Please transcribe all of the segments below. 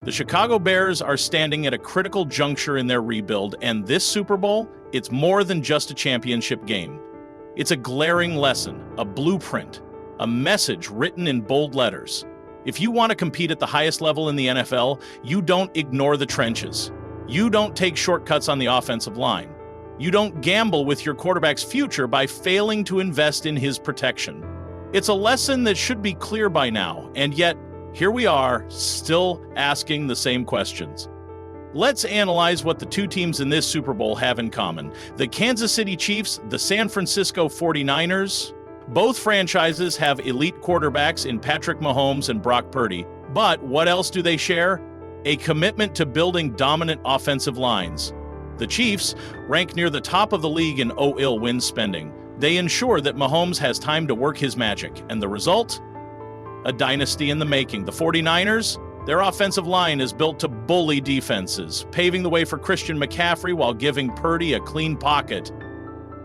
The Chicago Bears are standing at a critical juncture in their rebuild, and this Super Bowl, it's more than just a championship game. It's a glaring lesson, a blueprint, a message written in bold letters. If you want to compete at the highest level in the NFL, you don't ignore the trenches. You don't take shortcuts on the offensive line. You don't gamble with your quarterback's future by failing to invest in his protection. It's a lesson that should be clear by now, and yet, here we are, still asking the same questions. Let's analyze what the two teams in this Super Bowl have in common. The Kansas City Chiefs, the San Francisco 49ers. Both franchises have elite quarterbacks in Patrick Mahomes and Brock Purdy. But what else do they share? A commitment to building dominant offensive lines. The Chiefs rank near the top of the league in OIL win spending. They ensure that Mahomes has time to work his magic. And the result? A dynasty in the making. The 49ers, their offensive line is built to bully defenses, paving the way for Christian McCaffrey while giving Purdy a clean pocket.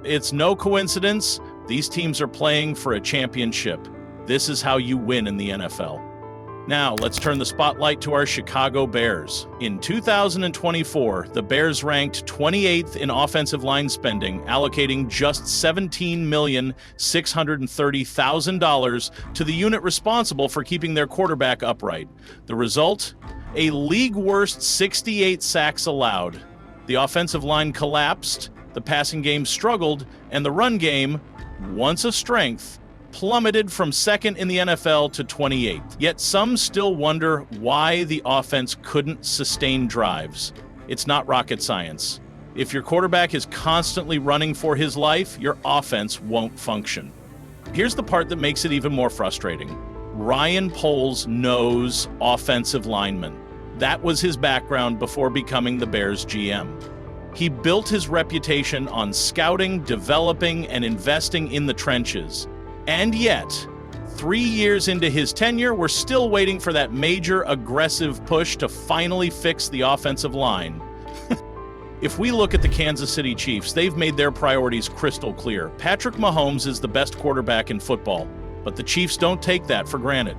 It's no coincidence these teams are playing for a championship. This is how you win in the NFL. Now, let's turn the spotlight to our Chicago Bears. In 2024, the Bears ranked 28th in offensive line spending, allocating just $17,630,000 to the unit responsible for keeping their quarterback upright. The result? A league-worst 68 sacks allowed. The offensive line collapsed, the passing game struggled, and the run game, once a strength, plummeted from second in the NFL to 28th. Yet some still wonder why the offense couldn't sustain drives. It's not rocket science. If your quarterback is constantly running for his life, your offense won't function. Here's the part that makes it even more frustrating. Ryan Poles knows offensive linemen. That was his background before becoming the Bears GM. He built his reputation on scouting, developing, and investing in the trenches. And yet, 3 years into his tenure, we're still waiting for that major aggressive push to finally fix the offensive line. If we look at the Kansas City Chiefs, they've made their priorities crystal clear. Patrick Mahomes is the best quarterback in football, but the Chiefs don't take that for granted.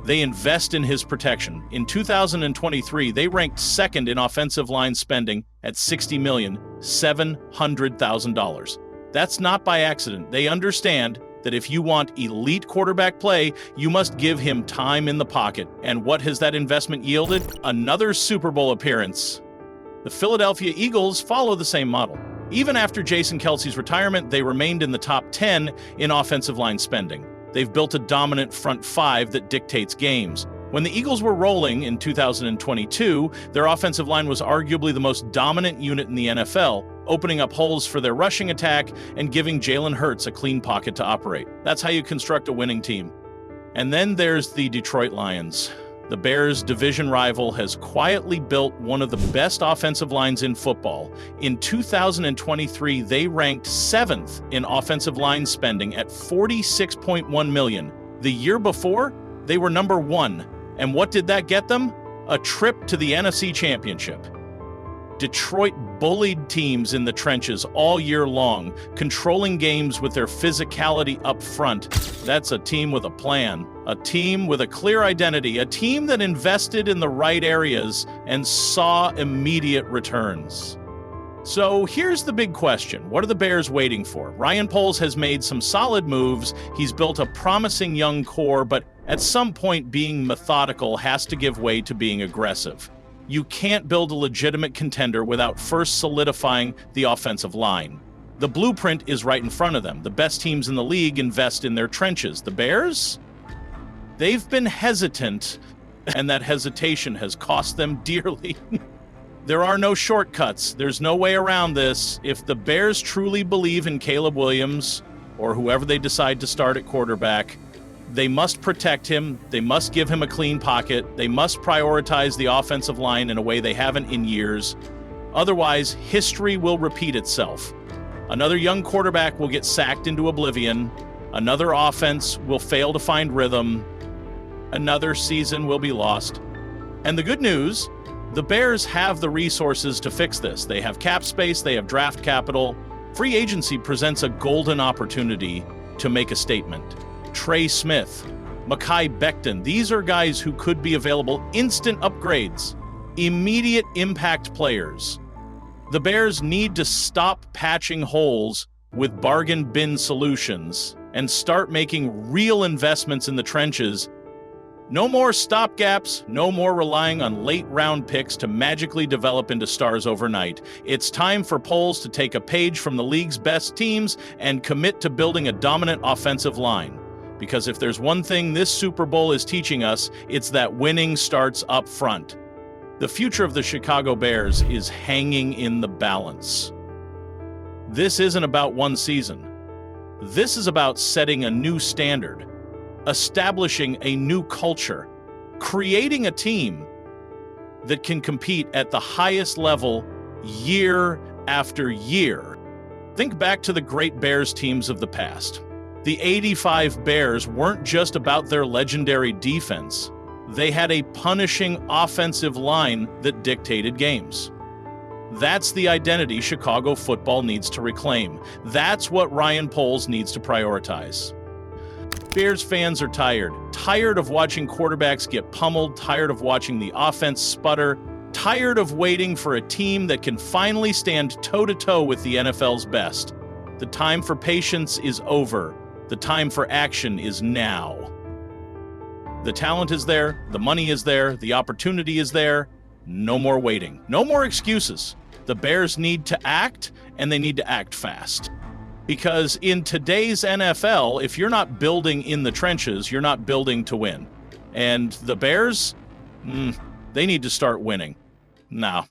They invest in his protection. In 2023, they ranked second in offensive line spending at $60,700,000. That's not by accident. They understand that if you want elite quarterback play, you must give him time in the pocket. And what has that investment yielded? Another Super Bowl appearance. The Philadelphia Eagles follow the same model. Even after Jason Kelce's retirement, they remained in the top 10 in offensive line spending. They've built a dominant front five that dictates games. When the Eagles were rolling in 2022, their offensive line was arguably the most dominant unit in the NFL, opening up holes for their rushing attack and giving Jalen Hurts a clean pocket to operate. That's how you construct a winning team. And then there's the Detroit Lions. The Bears' division rival has quietly built one of the best offensive lines in football. In 2023, they ranked 7th in offensive line spending at $46.1 million. The year before, they were number 1. And what did that get them? A trip to the NFC Championship. Detroit bullied teams in the trenches all year long, controlling games with their physicality up front. That's a team with a plan, a team with a clear identity, a team that invested in the right areas and saw immediate returns. So here's the big question. What are the Bears waiting for? Ryan Poles has made some solid moves. He's built a promising young core, but at some point being methodical has to give way to being aggressive. You can't build a legitimate contender without first solidifying the offensive line. The blueprint is right in front of them. The best teams in the league invest in their trenches. The Bears? They've been hesitant, and that hesitation has cost them dearly. There are no shortcuts. There's no way around this. If the Bears truly believe in Caleb Williams, or whoever they decide to start at quarterback, they must protect him. They must give him a clean pocket. They must prioritize the offensive line in a way they haven't in years. Otherwise, history will repeat itself. Another young quarterback will get sacked into oblivion. Another offense will fail to find rhythm. Another season will be lost. And the good news, the Bears have the resources to fix this. They have cap space. They have draft capital. Free agency presents a golden opportunity to make a statement. Trey Smith, Mekhi Becton. These are guys who could be available instant upgrades, immediate impact players. The Bears need to stop patching holes with bargain bin solutions and start making real investments in the trenches. No more stopgaps, no more relying on late-round picks to magically develop into stars overnight. It's time for Poles to take a page from the league's best teams and commit to building a dominant offensive line. Because if there's one thing this Super Bowl is teaching us, it's that winning starts up front. The future of the Chicago Bears is hanging in the balance. This isn't about one season. This is about setting a new standard, establishing a new culture, creating a team that can compete at the highest level year after year. Think back to the great Bears teams of the past. The '85 Bears weren't just about their legendary defense. They had a punishing offensive line that dictated games. That's the identity Chicago football needs to reclaim. That's what Ryan Poles needs to prioritize. Bears fans are tired of watching quarterbacks get pummeled, tired of watching the offense sputter, tired of waiting for a team that can finally stand toe-to-toe with the NFL's best. The time for patience is over. The time for action is now. The talent is there, the money is there, the opportunity is there. No more waiting. No more excuses. The Bears need to act, and they need to act fast. Because in today's NFL, if you're not building in the trenches, you're not building to win. And the Bears, they need to start winning now.